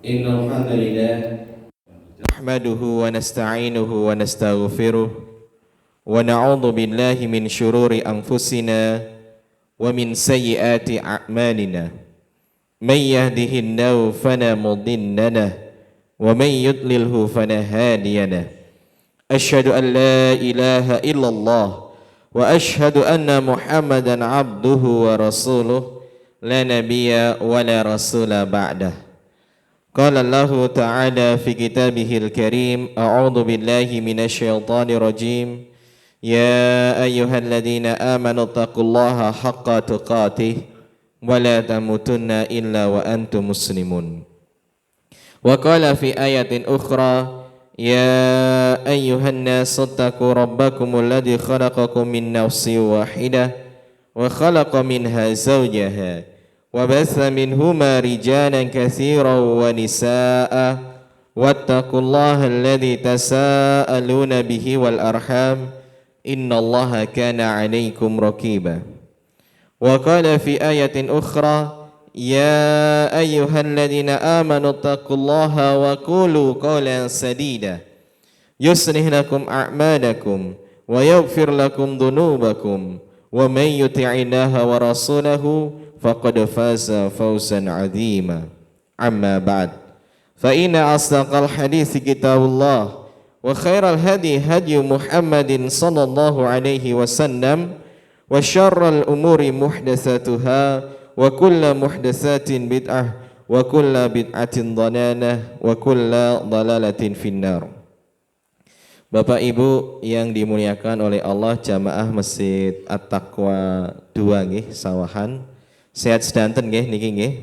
إن الحمد لله نحمده ونستعينه ونستغفره ونعوذ بالله من شرور أنفسنا ومن سيئات أعمالنا من يهده الله فلا مضل له ومن يضلله فلا هادي له أشهد أن لا إله إلا الله وأشهد أن محمدا عبده ورسوله لا نبي ولا رسول بعده. قال الله تعالى في كتابه الكريم أعوذ بالله من الشيطان الرجيم يا أيها الذين آمنوا اتقوا الله حق تقاته ولا تموتن إلا وأنتم مسلمون. وقال في آية أخرى يا أيها الناس اتقوا ربكم الذي خلقكم من نفس واحدة وخلق منها زوجها وبث منهما رجالا كثيرا ونساء واتقوا الله الذي تساءلون به والأرحام إن الله كان عليكم رقيبا. وقال في آية أخرى يا أيها الذين آمنوا اتقوا الله وقولوا قولا سديدا يصلح لكم أعمالكم ويغفر لكم ذنوبكم ومن يطع الله ورسوله فقد فاز فوزا عظيما. أما بعد فإن أصدق الحديث كتاب الله وخير الهدي هدي محمد صلى الله عليه وسلم وشر الأمور محدثاتها وكل محدثات بدعة وكل بدعة ضلالة وكل ضلالة في النار. Bapak Ibu yang dimuliakan oleh Allah, jamaah Masjid At-Taqwa 2 nggih Sawahan. Sehat sedanten nggih niki nggih.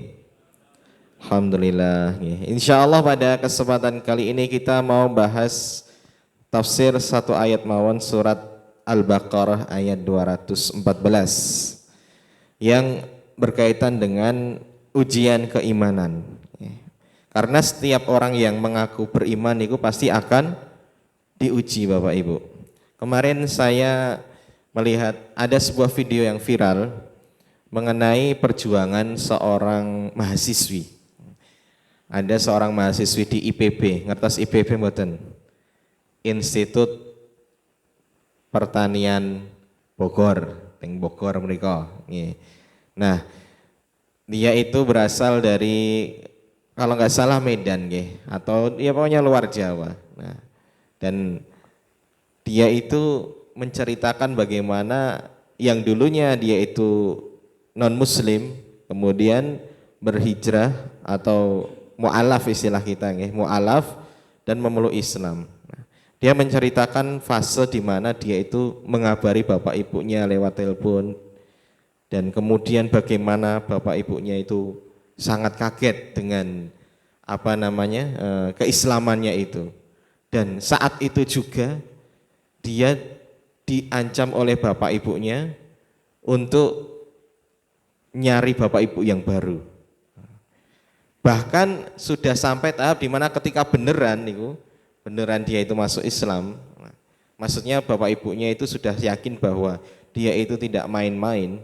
Alhamdulillah nggih. Insyaallah pada kesempatan kali ini kita mau bahas tafsir satu ayat mawon surat Al-Baqarah ayat 214 yang berkaitan dengan ujian keimanan. Karena setiap orang yang mengaku beriman itu pasti akan diuji Bapak Ibu. Kemarin saya melihat ada sebuah video yang viral mengenai perjuangan seorang mahasiswi. Ada seorang mahasiswi di IPB, ngertos IPB mboten? Institut Pertanian Bogor, teng Bogor mriko. Nah, dia itu berasal dari kalau nggak salah Medan nggih, atau ya pokoknya luar Jawa. Nah, dan dia itu menceritakan bagaimana yang dulunya dia itu non muslim kemudian berhijrah atau mu'alaf istilah kita nggih, mu'alaf dan memeluk Islam. Dia menceritakan fase di mana dia itu mengabari bapak ibunya lewat telepon dan kemudian bagaimana bapak ibunya itu sangat kaget dengan keislamannya itu. Dan saat itu juga dia diancam oleh bapak ibunya untuk nyari bapak ibu yang baru. Bahkan sudah sampai tahap di mana ketika beneran dia itu masuk Islam, maksudnya bapak ibunya itu sudah yakin bahwa dia itu tidak main-main,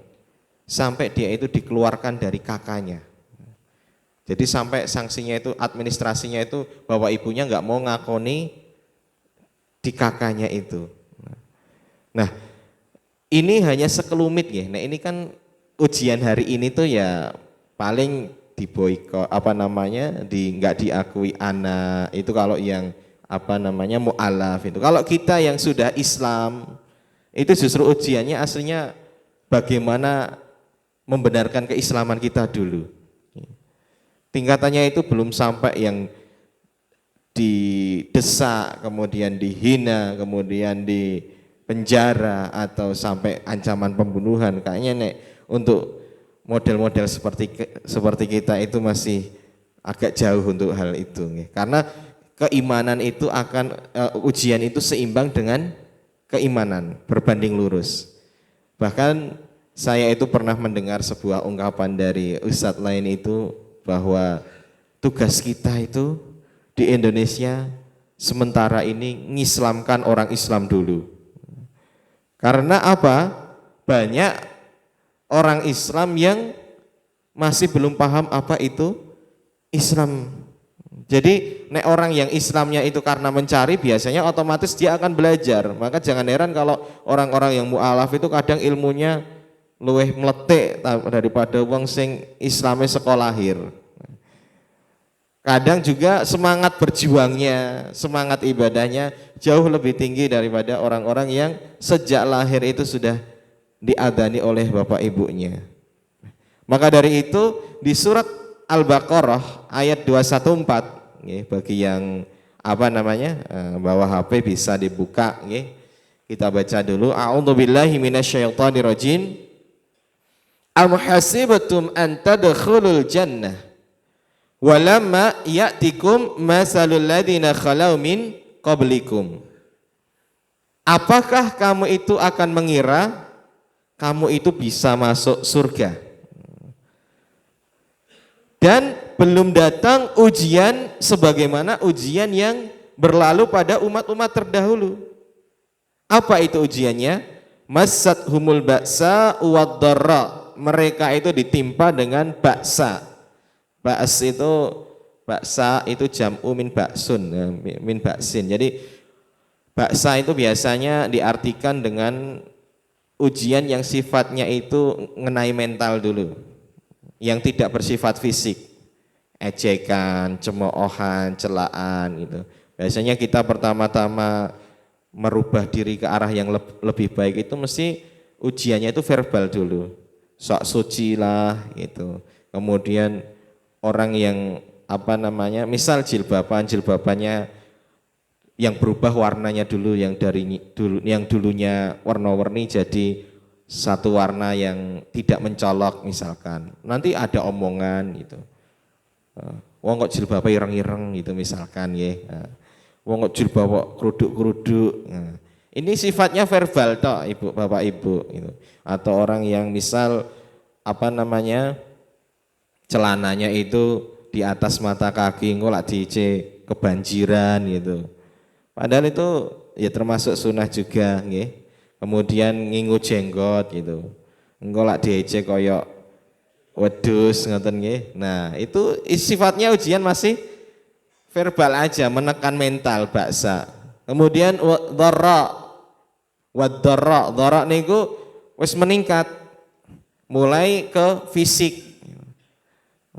sampai dia itu dikeluarkan dari kakaknya. Jadi sampai sanksinya itu, administrasinya itu bapak ibunya nggak mau ngakoni di kakaknya itu. Nah, ini hanya sekelumit ya. Nah, ini kan ujian hari ini tuh ya paling diboikot nggak diakui anak itu kalau yang mu'alaf itu. Kalau kita yang sudah Islam itu justru ujiannya aslinya bagaimana membenarkan keislaman kita dulu. Tingkatannya itu belum sampai yang didesak, kemudian dihina, kemudian di penjara atau sampai ancaman pembunuhan. Kayaknya untuk model-model seperti kita itu masih agak jauh untuk hal itu. Karena keimanan itu ujian itu seimbang dengan keimanan, berbanding lurus. Bahkan saya itu pernah mendengar sebuah ungkapan dari ustadz lain itu bahwa tugas kita itu di Indonesia sementara ini ngislamkan orang Islam dulu. Karena apa? Banyak orang Islam yang masih belum paham apa itu Islam. Jadi nek orang yang Islamnya itu karena mencari, biasanya otomatis dia akan belajar. Maka jangan heran kalau orang-orang yang mu'alaf itu kadang ilmunya luweh meletik daripada wong sing Islamnya sekolahir. Kadang juga semangat berjuangnya, semangat ibadahnya jauh lebih tinggi daripada orang-orang yang sejak lahir itu sudah diadani oleh bapak ibunya. Maka dari itu di surat Al-Baqarah ayat 214, bagi yang bawa HP bisa dibuka, kita baca dulu. A'udzubillahi minasyaitonirrajim. Am hasibatum an tadkhulul jannah walamma ya'tikum masalul ladzina khalau min qablikum. Apakah kamu itu akan mengira kamu itu bisa masuk surga dan belum datang ujian sebagaimana ujian yang berlalu pada umat-umat terdahulu? Apa itu ujiannya? Massat humul ba'sa wad dharra. Mereka itu ditimpa dengan baksa. Baksa itu jam'u min baksun, min baksin. Jadi baksa itu biasanya diartikan dengan ujian yang sifatnya itu ngenai mental dulu, yang tidak bersifat fisik, ejekan, cemoohan, celaan gitu. Biasanya kita pertama-tama merubah diri ke arah yang lebih baik itu mesti ujiannya itu verbal dulu. Sok suci lah gitu. Kemudian orang yang misal jilbabannya yang berubah warnanya dulu, yang dulunya warna-warni jadi satu warna yang tidak mencolok misalkan. Nanti ada omongan gitu. Wong kok jilbab ireng-ireng gitu misalkan ya. Wong kok jilbab keruduk-keruduk. Nah, ini sifatnya verbal toh Ibu, Bapak Ibu gitu. Atau orang yang misal celananya itu di atas mata kaki ngolak dice kebanjiran gitu. Padahal itu ya termasuk sunnah juga nggih. Kemudian ngingu jenggot gitu. Engko lak diece koyok wedhus ngoten nggih. Nah, itu sifatnya ujian masih verbal aja, menekan mental baksa. Kemudian dharra niku wis meningkat mulai ke fisik.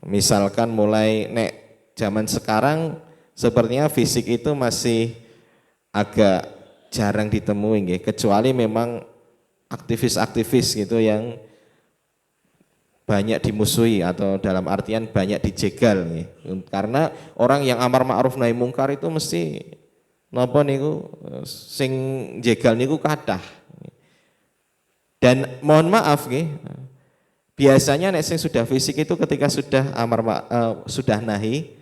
Misalkan mulai nek zaman sekarang sepertinya fisik itu masih agak jarang ditemui nggih, kecuali memang aktivis-aktivis gitu yang banyak dimusuhi atau dalam artian banyak dijegal nggih. Karena orang yang amar ma'ruf nahi mungkar itu mesti napa niku sing jegal niku kathah. Dan mohon maaf nggih, biasanya nek sing sudah fisik itu ketika sudah sudah nahi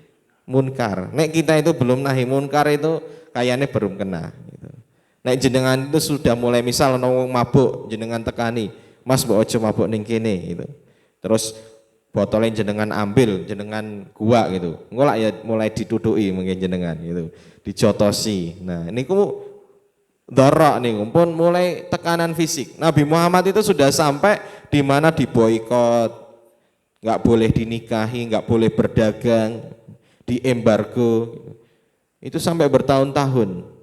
munkar. Nek kita itu belum nahi munkar itu kayaknya belum kena gitu. Nek jenengan itu sudah mulai misal wong mabuk jenengan tekani, Mas mbok aja mabuk ning kene gitu. Terus botolnya jenengan ambil, jenengan gua gitu. Engko ya mulai ditutuki mungkin jenengan gitu. Dijotosi. Nah, niku dharra niku pun mulai tekanan fisik. Nabi Muhammad itu sudah sampai di mana diboikot, nggak boleh dinikahi, nggak boleh berdagang, diembargo. Itu sampai bertahun-tahun.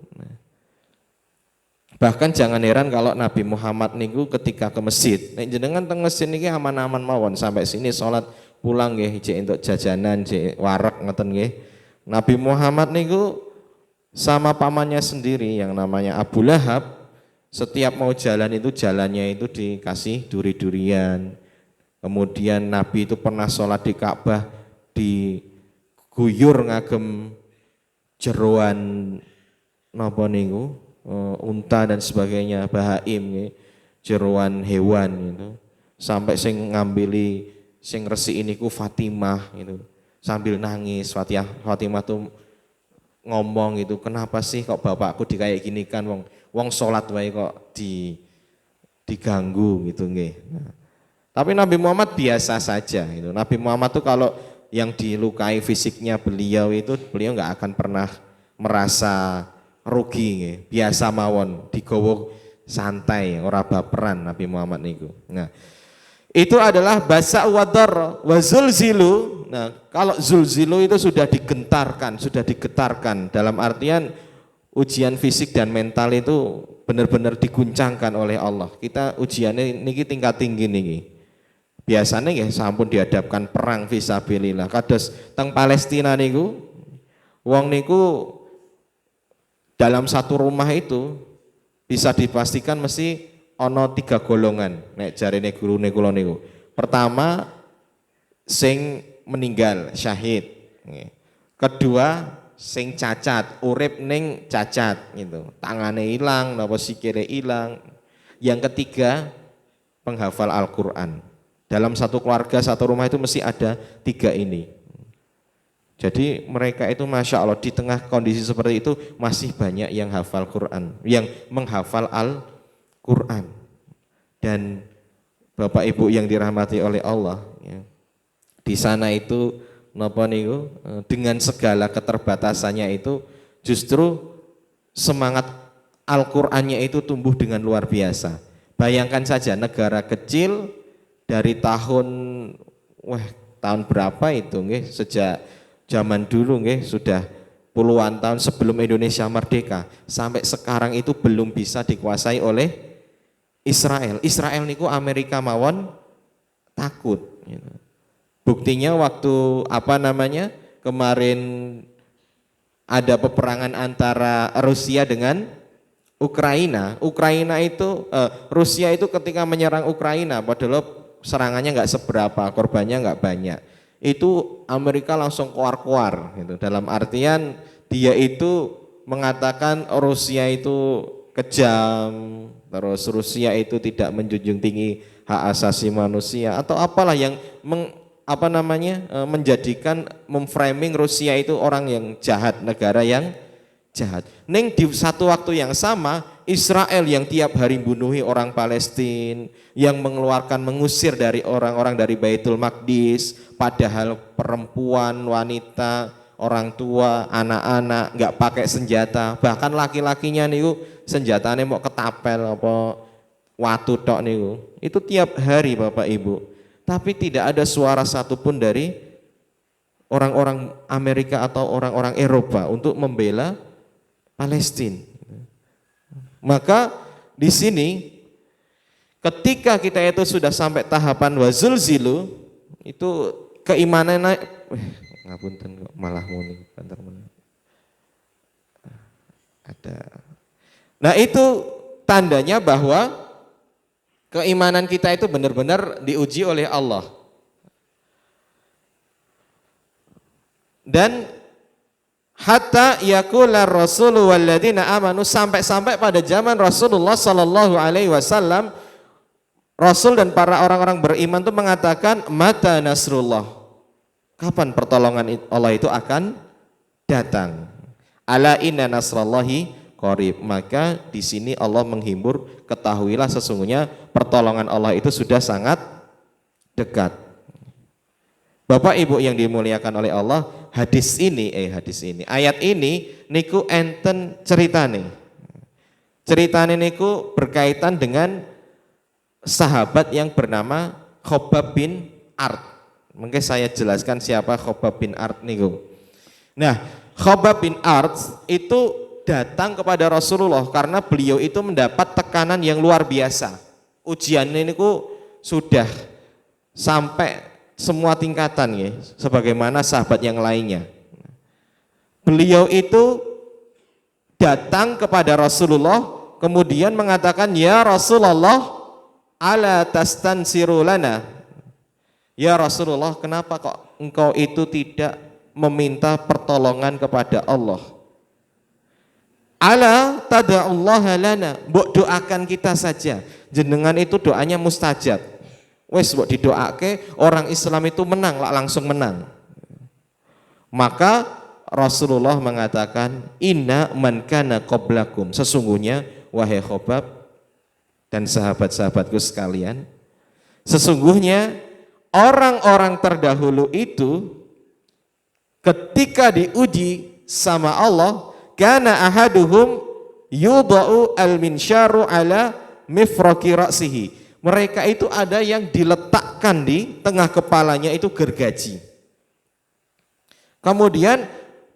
Bahkan jangan heran kalau Nabi Muhammad niku ketika ke masjid, nek jenengan teng masjid niki aman-aman mawon sampai sini sholat pulang nggih jek entuk jajanan, jek wareg ngoten nggih. Nabi Muhammad niku sama pamannya sendiri yang namanya Abu Lahab, setiap mau jalan itu jalannya itu dikasih duri-durian. Kemudian Nabi itu pernah sholat di Ka'bah diguyur ngagem jeroan napa niku unta dan sebagainya, bahaim jeroan hewan gitu. Sampai sing ngambili sing resiki niku Fatimah gitu. Sambil nangis Fatimah tuh ngomong gitu, kenapa sih kok bapakku dikayak gini kan wong sholat wae kok diganggu gitu nggih. Nah, tapi Nabi Muhammad biasa saja gitu. Nabi Muhammad tuh kalau yang dilukai fisiknya beliau nggak akan pernah merasa rugi nggih. Biasa mawon, digowo santai, ora baperan Nabi Muhammad niku. Nah, itu adalah basa wa dharra wa zulzilu. Nah, kalau zulzilu itu sudah digetarkan dalam artian ujian fisik dan mental itu benar-benar diguncangkan oleh Allah. Kita ujiannya niki tingkat tinggi niki. Biasanya ya sampun dihadapkan perang fisabilillah. Kados teng Palestina niku wong niku dalam satu rumah itu bisa dipastikan mesti ono 3 golongan nek jarine gurune kula niku. Pertama sing meninggal syahid. Kedua sing cacat, urip ning cacat gitu. Tangane hilang, napa sikile hilang. Yang ketiga penghafal Al-Qur'an. Dalam satu keluarga, satu rumah itu mesti ada 3 ini. Jadi mereka itu Masya Allah di tengah kondisi seperti itu masih banyak yang hafal Quran, yang menghafal Al-Quran. Dan Bapak Ibu yang dirahmati oleh Allah ya, di sana itu napa niku dengan segala keterbatasannya itu justru semangat Al-Qur'annya itu tumbuh dengan luar biasa. Bayangkan saja negara kecil dari tahun berapa itu nggih, sejak zaman dulu nggih sudah puluhan tahun sebelum Indonesia merdeka sampai sekarang itu belum bisa dikuasai oleh Israel. Israel niku Amerika mawon takut gitu. Buktinya waktu kemarin ada peperangan antara Rusia dengan Ukraina. Rusia itu ketika menyerang Ukraina padahal serangannya nggak seberapa, korbannya nggak banyak. Itu Amerika langsung keluar gitu. Dalam artian dia itu mengatakan Rusia itu kejam, terus Rusia itu tidak menjunjung tinggi hak asasi manusia atau apalah yang menjadikan memframing Rusia itu orang yang jahat, negara yang jahat. Neng di satu waktu yang sama Israel yang tiap hari bunuhi orang Palestina, yang mengusir dari orang-orang dari Baitul Maqdis, padahal perempuan, wanita, orang tua, anak-anak nggak pakai senjata, bahkan laki-lakinya niku senjatanya mau ketapel apa watu tok niku. Itu tiap hari Bapak Ibu. Tapi tidak ada suara satupun dari orang-orang Amerika atau orang-orang Eropa untuk membela Palestina. Maka di sini ketika kita itu sudah sampai tahapan wazulzilu itu keimanan ngapunten kok malah muni bentar ada. Nah itu tandanya bahwa keimanan kita itu benar-benar diuji oleh Allah. Dan hatta yaqula rasulu walladzina amanu, sampai-sampai pada zaman Rasulullah sallallahu alaihi wasallam Rasul dan para orang-orang beriman itu mengatakan mata nasrullah. Kapan pertolongan Allah itu akan datang? Ala inna nasrallahi qarib. Maka di sini Allah menghimbur, ketahuilah sesungguhnya pertolongan Allah itu sudah sangat dekat. Bapak Ibu yang dimuliakan oleh Allah, ayat ini niku enten ceritane. Ceritane niku berkaitan dengan sahabat yang bernama Khobab bin Ard. Mungkin saya jelaskan siapa Khobab bin Ard niku. Nah, Khobab bin Ard itu datang kepada Rasulullah karena beliau itu mendapat tekanan yang luar biasa. Ujiannya niku sudah sampai semua tingkatan ya, sebagaimana sahabat yang lainnya. Beliau itu datang kepada Rasulullah kemudian mengatakan, "Ya Rasulullah, ala tastansiru lana." Ya Rasulullah, kenapa kok engkau itu tidak meminta pertolongan kepada Allah? Ala tada'ullaha lana, mbok doakan kita saja. Jenengan itu doanya mustajab. Wes mbok didoake, orang Islam itu menang, langsung menang. Maka Rasulullah mengatakan, inna man kana qablakum, sesungguhnya wahai Khobab dan sahabat-sahabatku sekalian, sesungguhnya orang-orang terdahulu itu ketika diuji sama Allah, kana ahaduhum yudau al-minsyaru ala mifraqi ra'sihi. Mereka itu ada yang diletakkan di tengah kepalanya itu gergaji. Kemudian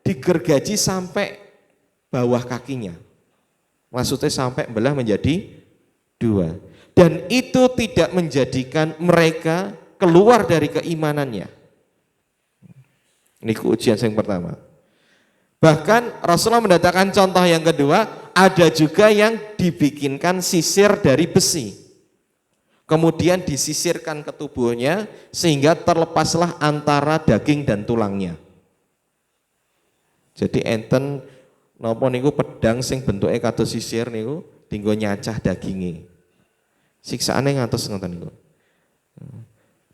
digergaji sampai bawah kakinya. Maksudnya sampai belah menjadi 2. Dan itu tidak menjadikan mereka keluar dari keimanannya. Ini ujian yang pertama. Bahkan Rasulullah mendatangkan contoh yang kedua, ada juga yang dibikinkan sisir dari besi. Kemudian disisirkan ke tubuhnya sehingga terlepaslah antara daging dan tulangnya. Jadi enten napa niku pedang sing bentuke kados sisir niku dienggo nyacah daginge. Siksaane ngantos ngoten niku.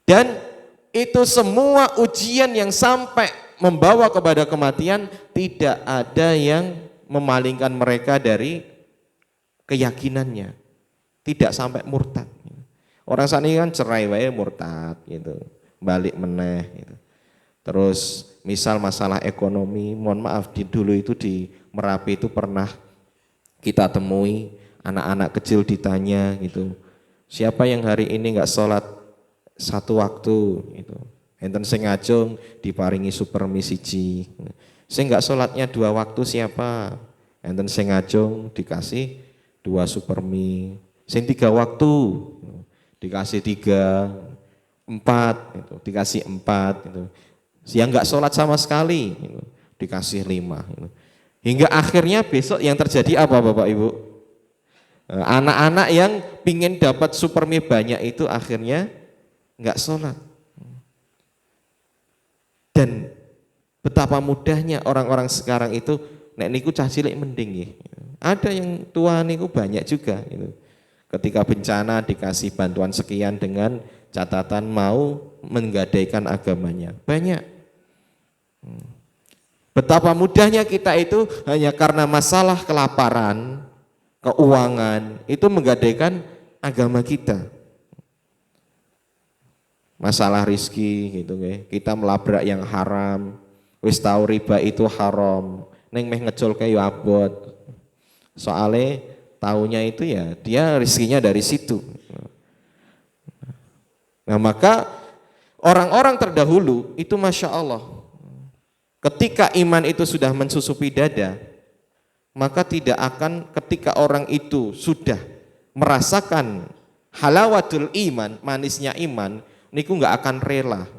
Dan itu semua ujian yang sampai membawa kepada kematian, tidak ada yang memalingkan mereka dari keyakinannya. Tidak sampai murtad. Orang saat ini kan cerai wae murtad gitu. Balik meneh gitu. Terus misal masalah ekonomi, mohon maaf dulu itu di Merapi itu pernah kita temui anak-anak kecil ditanya gitu. Siapa yang hari ini enggak sholat 1 waktu gitu. Enten sing ngajung diparingi supermi 1. Sing enggak sholatnya 2 waktu siapa? Enten sing ngajung dikasih 2 supermi. Sing 3 waktu dikasih 3, 4 gitu. Dikasih 4 gitu. Yang enggak sholat sama sekali gitu. Dikasih 5 gitu. Hingga akhirnya besok yang terjadi apa Bapak Ibu? Anak-anak yang pingin dapat supermi banyak itu akhirnya enggak sholat. Dan betapa mudahnya orang-orang sekarang itu nek niku cah cilik mending nggih. Ada yang tua niku banyak juga gitu. Ketika bencana dikasih bantuan sekian dengan catatan mau menggadaikan agamanya. Banyak. Betapa mudahnya kita itu hanya karena masalah kelaparan, keuangan, itu menggadaikan agama kita. Masalah rizki gitu kita melabrak yang haram, wis tahu riba itu haram, neng meh ngecol kayak abot. Soalnya taunya itu ya dia rizkinya dari situ. Nah maka orang-orang terdahulu itu Masya Allah, ketika iman itu sudah mensusupi dada, maka tidak akan ketika orang itu sudah merasakan halawatul iman, manisnya iman, niku nggak akan rela.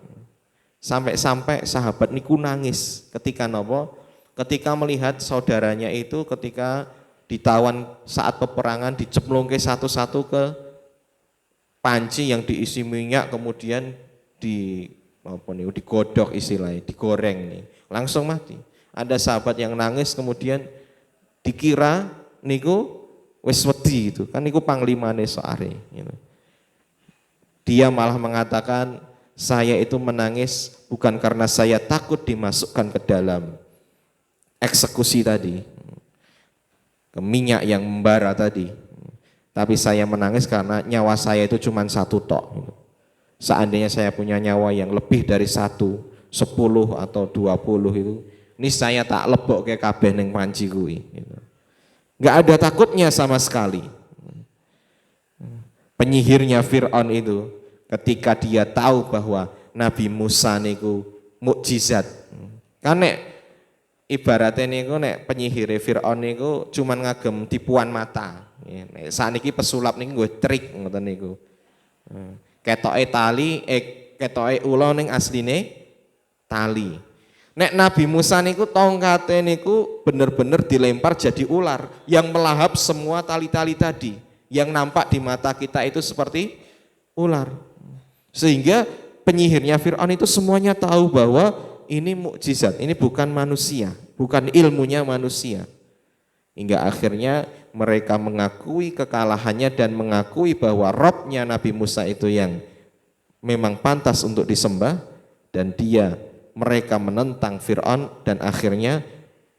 Sampai-sampai sahabat niku nangis ketika nopo? Ketika melihat saudaranya itu ketika ditawan saat peperangan diceplungke satu-satu ke panci yang diisi minyak, kemudian digodok istilahnya, digoreng nih, langsung mati. Ada sahabat yang nangis kemudian dikira niku wis wedi itu, kan niku panglimane soare gitu. Dia malah mengatakan, saya itu menangis bukan karena saya takut dimasukkan ke dalam eksekusi tadi, ke minyak yang membara tadi, tapi saya menangis karena nyawa saya itu cuma 1 tok. Seandainya saya punya nyawa yang lebih dari 1, 10 atau 20 itu, ini saya tak lebok kayak kabeh ning panci kuwi. Nggak ada takutnya sama sekali. Penyihirnya Fir'aun itu ketika dia tahu bahwa Nabi Musa niku mukjizat. Kan nek ibaratnya niku nek penyihir Fir'aun niku cuman ngagem tipuan mata. Nek sakniki pesulap niku nggo trik ngoten niku. Ketoke tali, ketoke ula ning asline tali. Nek Nabi Musa niku tongkate niku bener-bener dilempar jadi ular yang melahap semua tali-tali tadi. Yang nampak di mata kita itu seperti ular. Sehingga penyihirnya Fir'aun itu semuanya tahu bahwa ini mukjizat, ini bukan manusia, bukan ilmunya manusia. Hingga akhirnya mereka mengakui kekalahannya dan mengakui bahwa Robnya Nabi Musa itu yang memang pantas untuk disembah, dan mereka menentang Fir'aun, dan akhirnya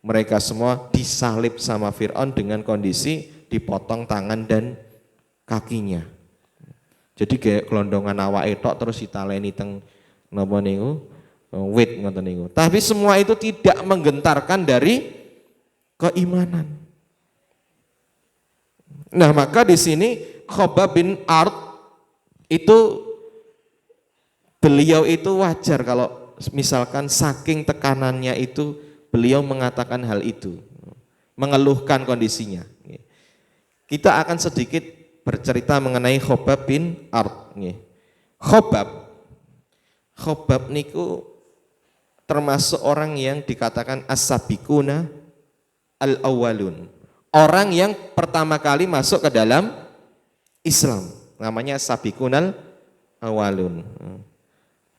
mereka semua disalib sama Fir'aun dengan kondisi dipotong tangan dan kakinya. Jadi kayak gelondongan awake tok terus ditaleni teng napa niku wit ngoten niku. Tapi semua itu tidak menggentarkan dari keimanan. Nah, maka di sini Khabbab bin Ard itu beliau itu wajar kalau misalkan saking tekanannya itu beliau mengatakan hal itu, mengeluhkan kondisinya. Kita akan sedikit bercerita mengenai Khobab bin Ard. Khobab niku termasuk orang yang dikatakan as-sabiquna al-awwalun. Orang yang pertama kali masuk ke dalam Islam. Namanya as-sabiqunal awwalun.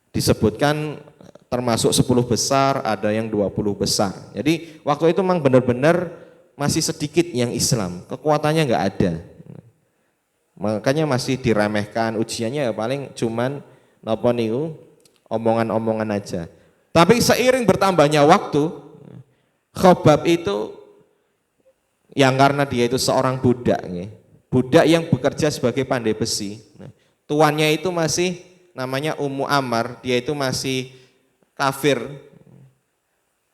Disebutkan termasuk 10 besar, ada yang 20 besar. Jadi waktu itu memang benar-benar masih sedikit yang Islam, kekuatannya nggak ada. Makanya masih diremehkan, ujiannya ya paling cuman napa niku omongan-omongan aja. Tapi seiring bertambahnya waktu, Khobab itu yang karena dia itu seorang budak, budak yang bekerja sebagai pandai besi. Tuannya itu masih namanya Ummu Ammar, dia itu masih kafir.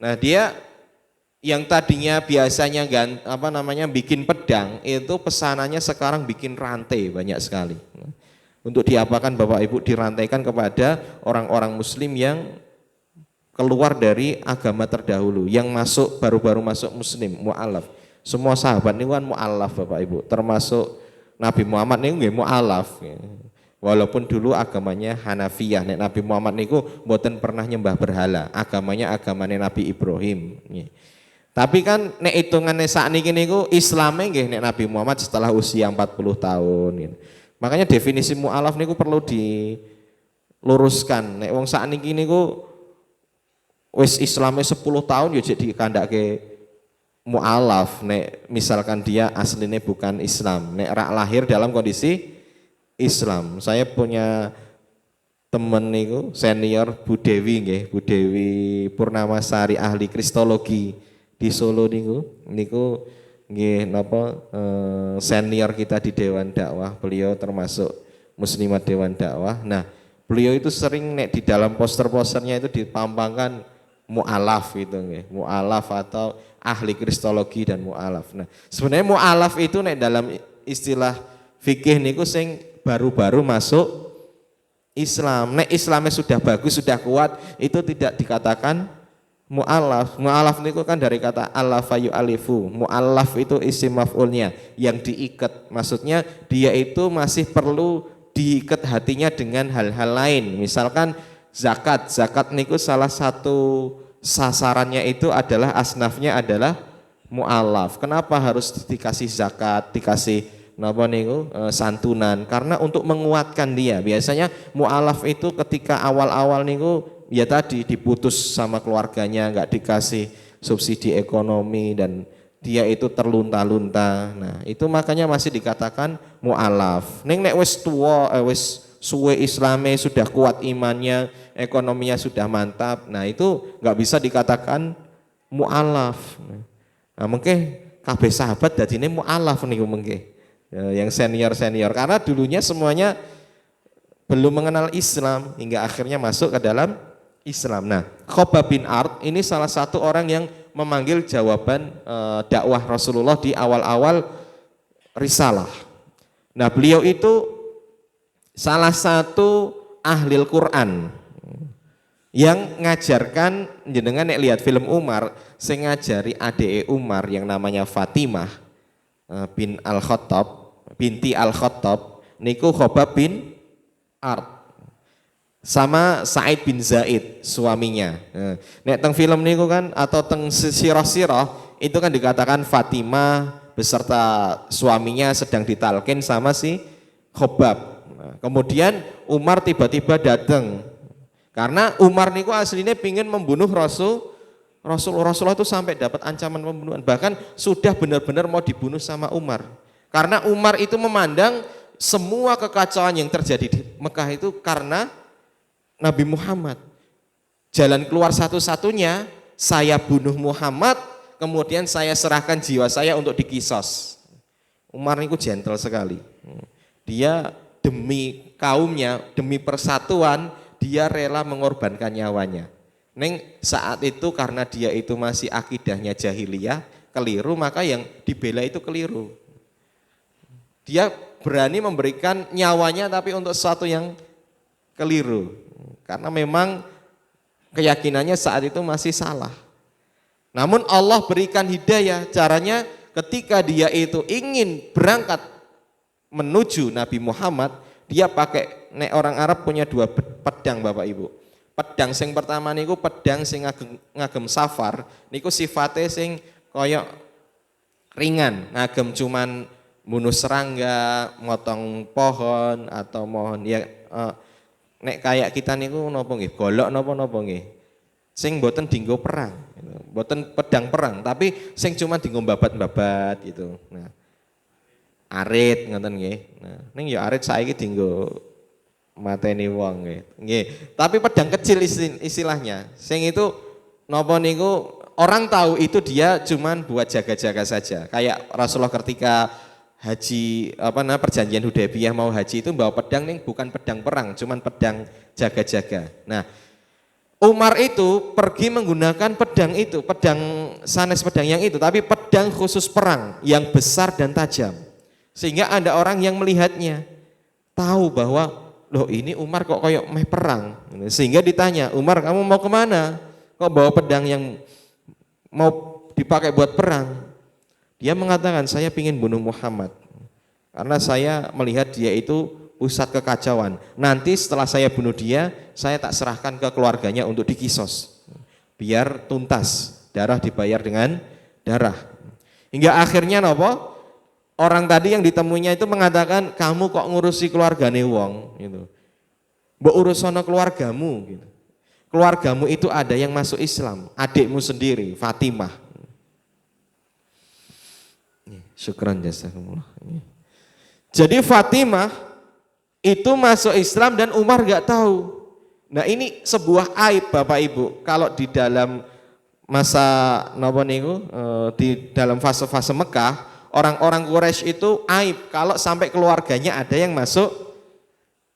Nah dia yang tadinya biasanya bikin pedang, itu pesanannya sekarang bikin rantai banyak sekali. Untuk diapakan Bapak Ibu? Dirantaikan kepada orang-orang muslim yang keluar dari agama terdahulu, yang masuk baru-baru masuk muslim, mu'alaf. Semua sahabat ini kan mu'alaf Bapak Ibu, termasuk Nabi Muhammad ini mu'alaf. Walaupun dulu agamanya Hanafiyah, Nabi Muhammad niku mboten pernah nyembah berhala, agamanya Nabi Ibrahim. Tapi kan nek hitungannya saat ini niku Islamnya nggih nek Nabi Muhammad setelah usia 40 tahun. Makanya definisi mu'alaf niku perlu diluruskan. Nek wong saat ini niku wis Islamnya 10 tahun ya jadi kandake mu'alaf. Nek misalkan dia aslinya bukan Islam, nek rak lahir dalam kondisi Islam. Saya punya temen niku senior Bu Dewi nggih, Bu Dewi Purnamasari ahli kristologi di Solo niku nggih napa senior kita di Dewan Dakwah. Beliau termasuk muslimat Dewan Dakwah. Nah, beliau itu sering nek di dalam poster-posternya itu dipampangkan mu'alaf itu nggih, mu'alaf atau ahli kristologi dan mu'alaf. Nah, sebenarnya mu'alaf itu nek dalam istilah fikih niku sing baru-baru masuk Islam. Nek Islamnya sudah bagus, sudah kuat, itu tidak dikatakan mu'alaf. Mu'alaf niku kan dari kata alafa yu'alifu. Mu'alaf itu isim maf'ulnya yang diikat. Maksudnya dia itu masih perlu diikat hatinya dengan hal-hal lain. Misalkan zakat. Zakat niku salah satu sasarannya itu adalah asnafnya adalah mu'alaf. Kenapa harus dikasih zakat, dikasih santunan? Karena untuk menguatkan dia. Biasanya mu'alaf itu ketika awal-awal niku ya tadi diputus sama keluarganya, nggak dikasih subsidi ekonomi dan dia itu terlunta-lunta. Nah, itu makanya masih dikatakan mu'alaf. Nek wis tua, wis suwe Islame sudah kuat imannya, ekonominya sudah mantap. Nah, itu nggak bisa dikatakan mu'alaf. Nah, mungkin kabeh sahabat dadine mu'alaf niku mungkin. Yang senior-senior karena dulunya semuanya belum mengenal Islam hingga akhirnya masuk ke dalam Islam. Nah, Khobab bin Ard ini salah satu orang yang memanggil jawaban dakwah Rasulullah di awal-awal risalah. Nah, beliau itu salah satu ahli Al-Quran yang ngajarkan, jenengan nek lihat film Umar, sing ngajari adike Umar yang namanya Fatimah bin Al-Khattab, binti Al-Khattab, niku Khobab bin Ard. Sama Sa'id bin Zaid suaminya. Nek teng film niku kan atau teng sirah-sirah itu kan dikatakan Fatimah beserta suaminya sedang ditalkin sama si Khobab. Nah, kemudian Umar tiba-tiba datang. Karena Umar niku aslinya pingin membunuh Rasulullah itu sampai dapat ancaman pembunuhan. Bahkan sudah benar-benar mau dibunuh sama Umar. Karena Umar itu memandang semua kekacauan yang terjadi di Mekah itu karena Nabi Muhammad. Jalan keluar satu-satunya, saya bunuh Muhammad, kemudian saya serahkan jiwa saya untuk dikisos. Umar itu gentle sekali. Dia demi kaumnya, demi persatuan, dia rela mengorbankan nyawanya. Neng saat itu karena dia itu masih akidahnya jahiliyah, keliru, maka yang dibela itu keliru. Dia berani memberikan nyawanya tapi untuk sesuatu yang keliru. Karena memang keyakinannya saat itu masih salah. Namun Allah berikan hidayah, caranya ketika dia itu ingin berangkat menuju Nabi Muhammad, dia pakai, nek orang Arab punya dua pedang Bapak Ibu. Pedang sing pertama niku pedang sing ngagem safar, niku sifatnya sing koyok ringan, ngagem cuman bunuh serangga, motong pohon atau mohon ya nek kayak kita niku napa nggih, golok napa nggih. Sing mboten dinggo perang, mboten pedang perang, tapi sing cuma dinggo babat-babat gitu. Nah, arit ngoten nggih. Nah, ning ya arit saiki dinggo mateni wong nggih. Nggih, tapi pedang kecil istilahnya. Sing itu napa niku orang tahu itu dia cuman buat jaga-jaga saja. Kayak Rasulullah ketika haji perjanjian Hudaybiyah mau haji itu bawa pedang nih, bukan pedang perang, cuman pedang jaga-jaga. Nah, Umar itu pergi menggunakan pedang itu, pedang sanes pedang yang itu, tapi pedang khusus perang yang besar dan tajam. Sehingga ada orang yang melihatnya tahu bahwa loh ini Umar kok kayak meh perang. Sehingga ditanya, Umar kamu mau kemana? Kok bawa pedang yang mau dipakai buat perang? Dia mengatakan saya ingin bunuh Muhammad karena saya melihat dia itu pusat kekacauan. Nanti setelah saya bunuh dia, saya tak serahkan ke keluarganya untuk dikisos. Biar tuntas, darah dibayar dengan darah. Hingga akhirnya nopo? Orang tadi yang ditemuinya itu mengatakan, kamu kok ngurusi keluargane wong gitu. Mbok urusono keluargamu gitu. Keluargamu itu ada yang masuk Islam, adikmu sendiri, Fatimah. Syukran jazakumullah. Jadi Fatimah itu masuk Islam dan Umar nggak tahu. Nah ini sebuah aib Bapak Ibu. Kalau di dalam masa di dalam fase-fase Mekah, orang-orang Quraisy itu aib kalau sampai keluarganya ada yang masuk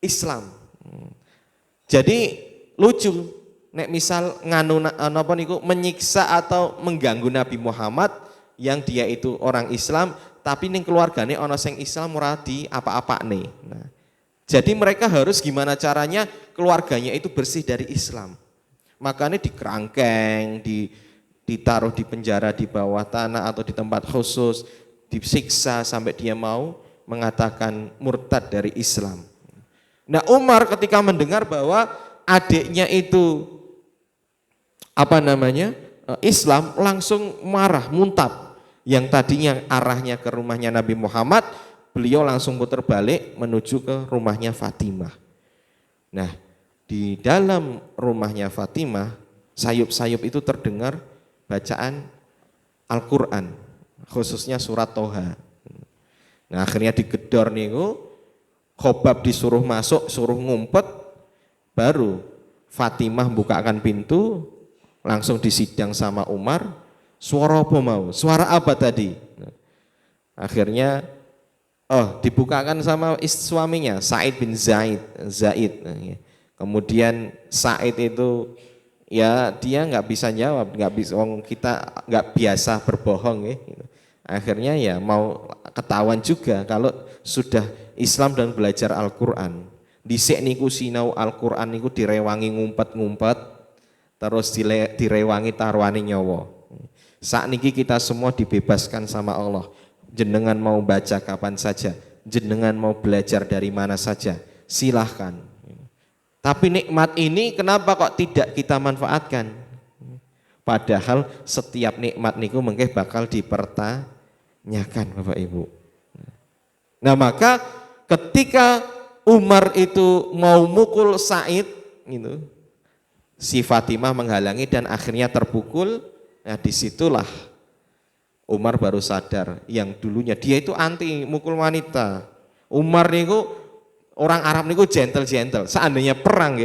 Islam. Jadi lucu, nek misal menyiksa atau mengganggu Nabi Muhammad yang dia itu orang Islam, tapi ning keluargane ana sing Islam ora di apa-apa nih. Nah, jadi mereka harus gimana caranya keluarganya itu bersih dari Islam. Makanya dikerangkeng, ditaruh di penjara di bawah tanah atau di tempat khusus, disiksa sampai dia mau mengatakan murtad dari Islam. Nah Umar ketika mendengar bahwa adiknya itu Islam, langsung marah, muntap. Yang tadinya arahnya ke rumahnya Nabi Muhammad, beliau langsung putar balik menuju ke rumahnya Fatimah. Nah, di dalam rumahnya Fatimah, sayup-sayup itu terdengar bacaan Al-Quran, khususnya surat Toha. Nah, akhirnya digedor niku, Khobab disuruh masuk, suruh ngumpet, baru Fatimah bukakan pintu, langsung disidang sama Umar. Suara apa mau? Suara apa tadi? Nah, akhirnya dibukakan sama suaminya Sa'id bin Zaid. Kemudian Sa'id itu ya dia nggak bisa jawab, nggak bisa, kita nggak biasa berbohong ya. Akhirnya ya mau ketahuan juga kalau sudah Islam dan belajar Al-Quran. Dhisik niku sinau Al-Quran niku direwangi ngumpet-ngumpet, terus direwangi taruhane nyawa. Saat niki kita semua dibebaskan sama Allah. Jenengan mau baca kapan saja, jenengan mau belajar dari mana saja, silahkan. Tapi nikmat ini kenapa kok tidak kita manfaatkan? Padahal setiap nikmat niku mengke bakal dipertanyakan Bapak Ibu. Nah maka ketika Umar itu mau mukul Sa'id gitu, si Fatimah menghalangi dan akhirnya terpukul. Nah disitulah Umar baru sadar yang dulunya dia itu anti mukul wanita. Umar niku orang Arab niku gentle. Seandainya perang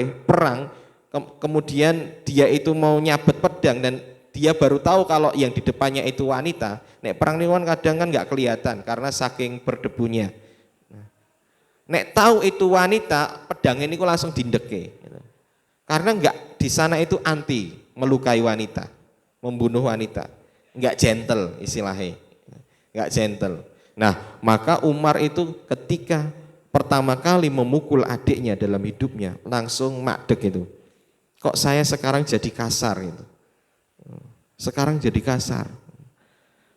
kemudian dia itu mau nyabet pedang dan dia baru tahu kalau yang di depannya itu wanita. Nek perang niku kan kadang kan nggak kelihatan karena saking berdebunya. Nek tahu itu wanita, pedangnya niku langsung dindeke. Karena nggak di sana itu anti melukai wanita, membunuh wanita. Enggak gentle istilahnya, enggak gentle. Nah maka Umar itu ketika pertama kali memukul adiknya dalam hidupnya langsung makdek itu. kok saya sekarang jadi kasar gitu. Sekarang jadi kasar.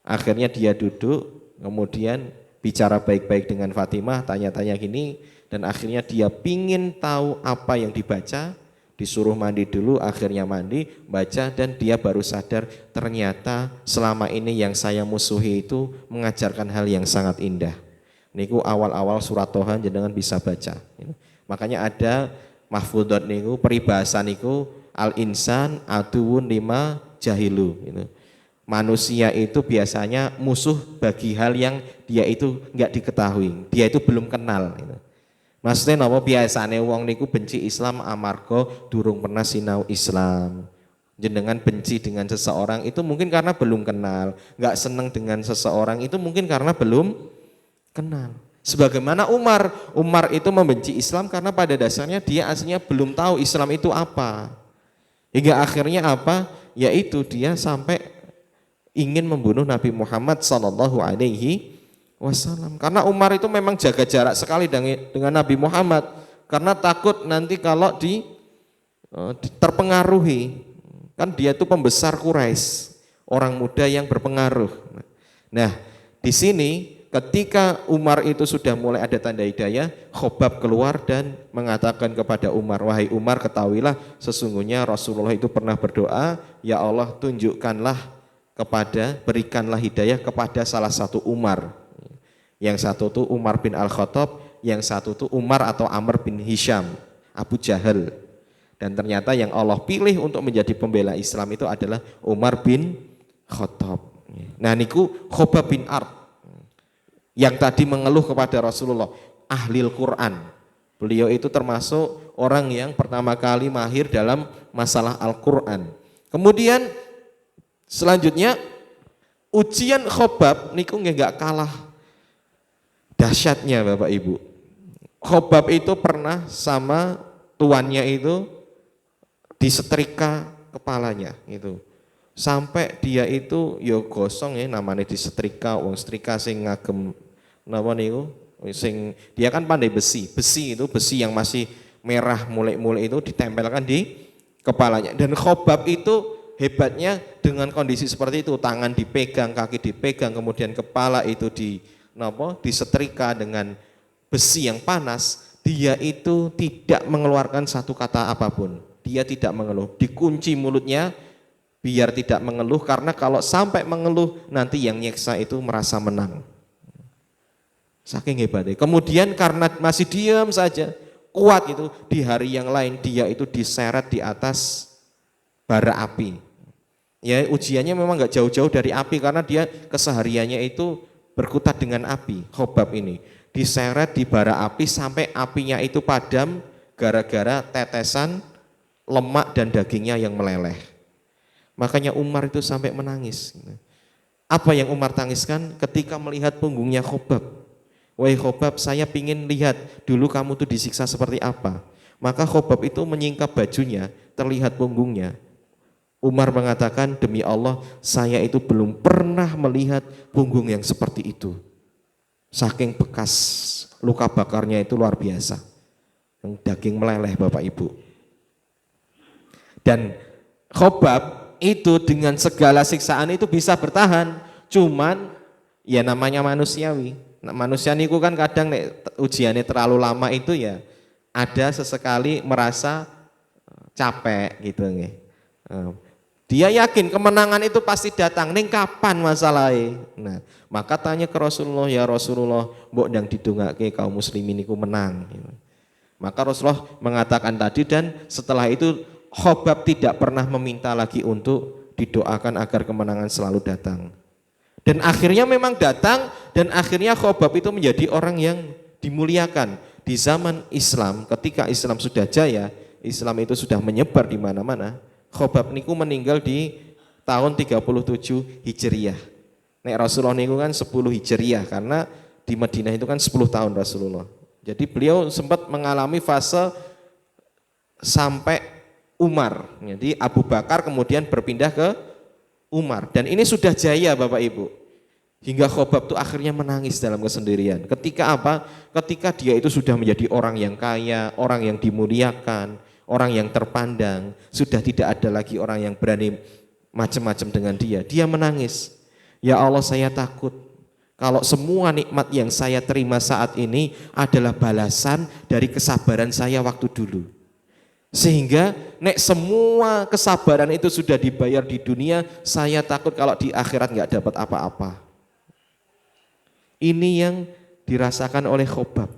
Akhirnya dia duduk, kemudian bicara baik-baik dengan Fatimah, tanya-tanya gini, dan akhirnya dia pingin tahu apa yang dibaca, disuruh mandi dulu, akhirnya mandi, baca, dan dia baru sadar ternyata selama ini yang saya musuhi itu mengajarkan hal yang sangat indah. Niku awal-awal surat Toha jenengan bisa baca. Makanya ada mahfudot niku peribahasa niku al-insan aduun lima jahilu. Manusia itu biasanya musuh bagi hal yang dia itu nggak diketahui, dia itu belum kenal. Maksudnya napa biasane wong niku benci Islam amarga durung pernah sinau Islam. Jenengan benci dengan seseorang itu mungkin karena belum kenal, nggak seneng dengan seseorang itu mungkin karena belum kenal. Sebagaimana Umar itu membenci Islam karena pada dasarnya dia aslinya belum tahu Islam itu apa. Hingga akhirnya apa? Yaitu dia sampai ingin membunuh Nabi Muhammad Sallallahu Alaihi Wasallam. Karena Umar itu memang jaga jarak sekali dengan Nabi Muhammad, karena takut nanti kalau terpengaruhi. Kan dia itu pembesar Quraisy, orang muda yang berpengaruh. Nah, di sini ketika Umar itu sudah mulai ada tanda hidayah, Khobab keluar dan mengatakan kepada Umar, wahai Umar, ketahuilah sesungguhnya Rasulullah itu pernah berdoa, ya Allah tunjukkanlah berikanlah hidayah kepada salah satu Umar. Yang satu itu Umar bin Al-Khattab, yang satu itu Umar atau Amr bin Hisham, Abu Jahal. Dan ternyata yang Allah pilih untuk menjadi pembela Islam itu adalah Umar bin Khattab. Nah niku Khobab bin Ard yang tadi mengeluh kepada Rasulullah, ahlil Quran. Beliau itu termasuk orang yang pertama kali mahir dalam masalah Al-Quran. Kemudian selanjutnya ujian Khobab niku nggak kalah dahsyatnya Bapak Ibu. Khobab itu pernah sama tuannya itu disetrika kepalanya itu. Sampai dia itu yo gosong ya namanya disetrika, wong setrika sing ngagem napa niku sing dia kan pandai besi itu besi yang masih merah mulai-mulai itu ditempelkan di kepalanya. Dan Khobab itu hebatnya dengan kondisi seperti itu, tangan dipegang, kaki dipegang, kemudian kepala itu disetrika dengan besi yang panas, dia itu tidak mengeluarkan satu kata apapun. Dia tidak mengeluh, dikunci mulutnya biar tidak mengeluh, karena kalau sampai mengeluh nanti yang nyeksa itu merasa menang. Saking hebatnya. Kemudian karena masih diam saja, kuat itu, di hari yang lain dia itu diseret di atas bara api. Ya ujiannya memang nggak jauh-jauh dari api karena dia kesehariannya itu berkutat dengan api. Khobab ini diseret di bara api sampai apinya itu padam gara-gara tetesan lemak dan dagingnya yang meleleh. Makanya Umar itu sampai menangis. Apa yang Umar tangiskan ketika melihat punggungnya Khobab? Wahai Khobab, saya pingin lihat dulu kamu tuh disiksa seperti apa. Maka Khobab itu menyingkap bajunya, terlihat punggungnya. Umar mengatakan, demi Allah saya itu belum pernah melihat punggung yang seperti itu. Saking bekas luka bakarnya itu luar biasa. Yang daging meleleh Bapak Ibu. Dan Khobab itu dengan segala siksaan itu bisa bertahan. Cuman ya namanya manusiawi. Manusia niku kan kadang ujiannya terlalu lama itu ya ada sesekali merasa capek gitu nggih. Dia yakin kemenangan itu pasti datang, ning kapan masalahnya? Nah, maka tanya ke Rasulullah, ya Rasulullah, mbok ndang didongake kaum muslimin niku menang. Maka Rasulullah mengatakan tadi, dan setelah itu Khobab tidak pernah meminta lagi untuk didoakan agar kemenangan selalu datang. Dan akhirnya memang datang, dan akhirnya Khobab itu menjadi orang yang dimuliakan di zaman Islam. Ketika Islam sudah jaya, Islam itu sudah menyebar di mana-mana. Khobab niku meninggal di tahun 37 Hijriyah. Nek Rasulullah niku kan 10 Hijriyah, karena di Madinah itu kan 10 tahun Rasulullah. Jadi beliau sempat mengalami fase sampai Umar. Jadi Abu Bakar kemudian berpindah ke Umar. Dan ini sudah jaya Bapak Ibu. Hingga Khobab itu akhirnya menangis dalam kesendirian. Ketika apa? Ketika dia itu sudah menjadi orang yang kaya, orang yang dimuliakan, orang yang terpandang, sudah tidak ada lagi orang yang berani macam-macam dengan dia. Dia menangis, ya Allah saya takut kalau semua nikmat yang saya terima saat ini adalah balasan dari kesabaran saya waktu dulu. Sehingga nek semua kesabaran itu sudah dibayar di dunia, saya takut kalau di akhirat nggak dapat apa-apa. Ini yang dirasakan oleh Khobab.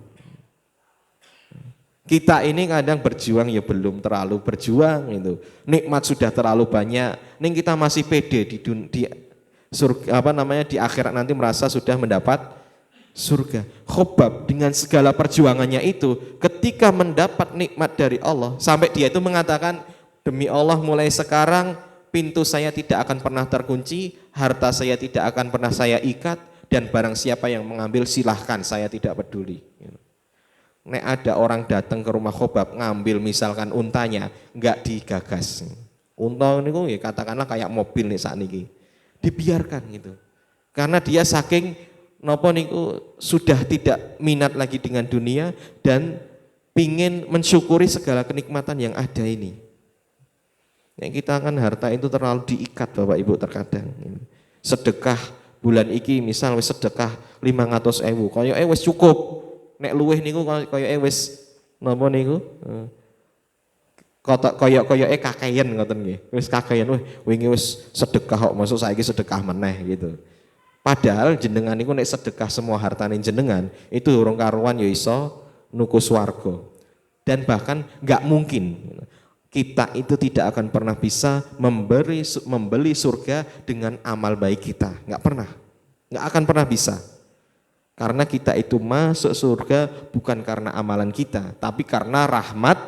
Kita ini kadang berjuang ya belum terlalu berjuang itu. Nikmat sudah terlalu banyak. Ning kita masih pede di surga di akhirat nanti merasa sudah mendapat surga. Khobab dengan segala perjuangannya itu ketika mendapat nikmat dari Allah sampai dia itu mengatakan, demi Allah mulai sekarang pintu saya tidak akan pernah terkunci, harta saya tidak akan pernah saya ikat, dan barang siapa yang mengambil silahkan, saya tidak peduli. Nek ada orang datang ke rumah Khobab ngambil misalkan untanya, enggak digagas. Unta niku ya katakanlah kayak mobil nih saat niki. Dibiarkan gitu. Karena dia saking nopo niku sudah tidak minat lagi dengan dunia dan pingin mensyukuri segala kenikmatan yang ada ini. Yang kita kan harta itu terlalu diikat Bapak Ibu terkadang. Sedekah bulan iki misal wis sedekah 500.000, kaya wis cukup. Nek luweh niku kaya wis napa niku? Kaya kakean ngoten nggih. Wis kakean wingi wis sedekah kok masuk saiki sedekah meneh gitu. Padahal jenengan niku nek sedekah semua hartane jenengan itu urung karuan ya iso nuku swarga. Dan bahkan enggak mungkin kita itu tidak akan pernah bisa membeli surga dengan amal baik kita. Enggak pernah. Enggak akan pernah bisa. Karena kita itu masuk surga bukan karena amalan kita, tapi karena rahmat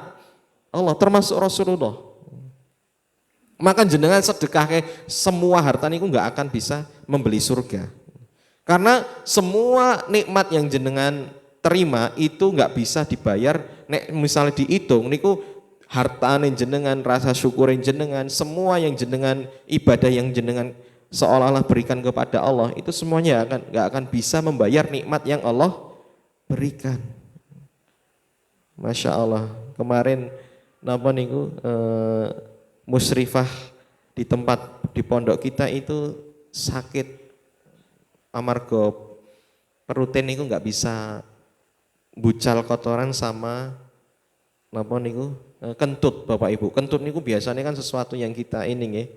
Allah, termasuk Rasulullah. Maka jenengan sedekah ke semua harta niku nggak akan bisa membeli surga. Karena semua nikmat yang jenengan terima itu nggak bisa dibayar. Nek misalnya dihitung niku hartane jenengan, rasa syukurin jenengan, semua yang jenengan ibadah yang jenengan seolah-olah berikan kepada Allah itu semuanya nggak akan bisa membayar nikmat yang Allah berikan. Masya Allah, kemarin napa niku musyrifah di tempat di pondok kita itu sakit amarga perutnya niku nggak bisa bucal kotoran sama napa niku kentut Bapak Ibu. Kentut niku biasanya kan sesuatu yang kita ini nggih,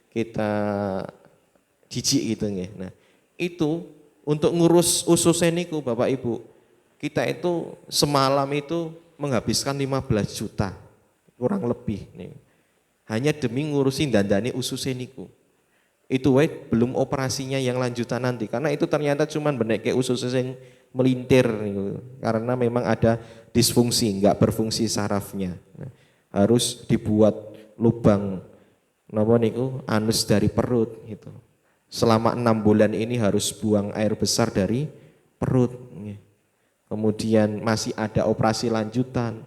kita jijik gitu nggih. Nah, itu untuk ngurus ususnya niku Bapak Ibu, kita itu semalam itu menghabiskan 15 juta kurang lebih nih. Hanya demi ngurusin dandani ususnya niku. Itu belum operasinya yang lanjutan nanti, karena itu ternyata cuman beneke ususnya yang melintir niku. Karena memang ada disfungsi, enggak berfungsi sarafnya. Nah, harus dibuat lubang napa niku anus dari perut gitu. Selama 6 bulan ini harus buang air besar dari perut. Kemudian masih ada operasi lanjutan.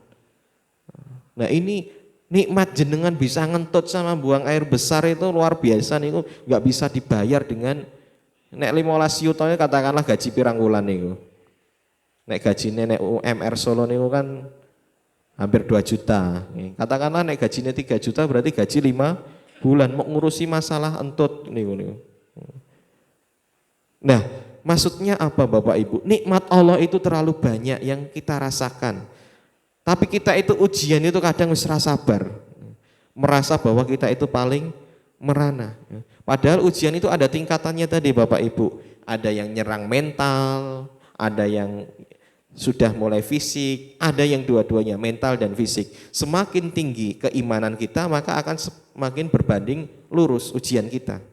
Nah ini nikmat jenengan bisa ngentut sama buang air besar itu luar biasa niku, nggak bisa dibayar dengan nek 15 juta katakanlah gaji pirang wulan niku. Nek gajine nek UMR Solo niku kan hampir 2 juta. Katakanlah nek gajinya 3 juta berarti gaji 5 bulan mau ngurusi masalah entut niku. Nah, maksudnya apa Bapak Ibu? Nikmat Allah itu terlalu banyak yang kita rasakan. Tapi kita itu ujian itu kadang wis sabar. Merasa bahwa kita itu paling merana. Padahal ujian itu ada tingkatannya tadi Bapak Ibu. Ada yang nyerang mental, ada yang sudah mulai fisik, ada yang dua-duanya mental dan fisik. Semakin tinggi keimanan kita maka akan semakin berbanding lurus ujian kita.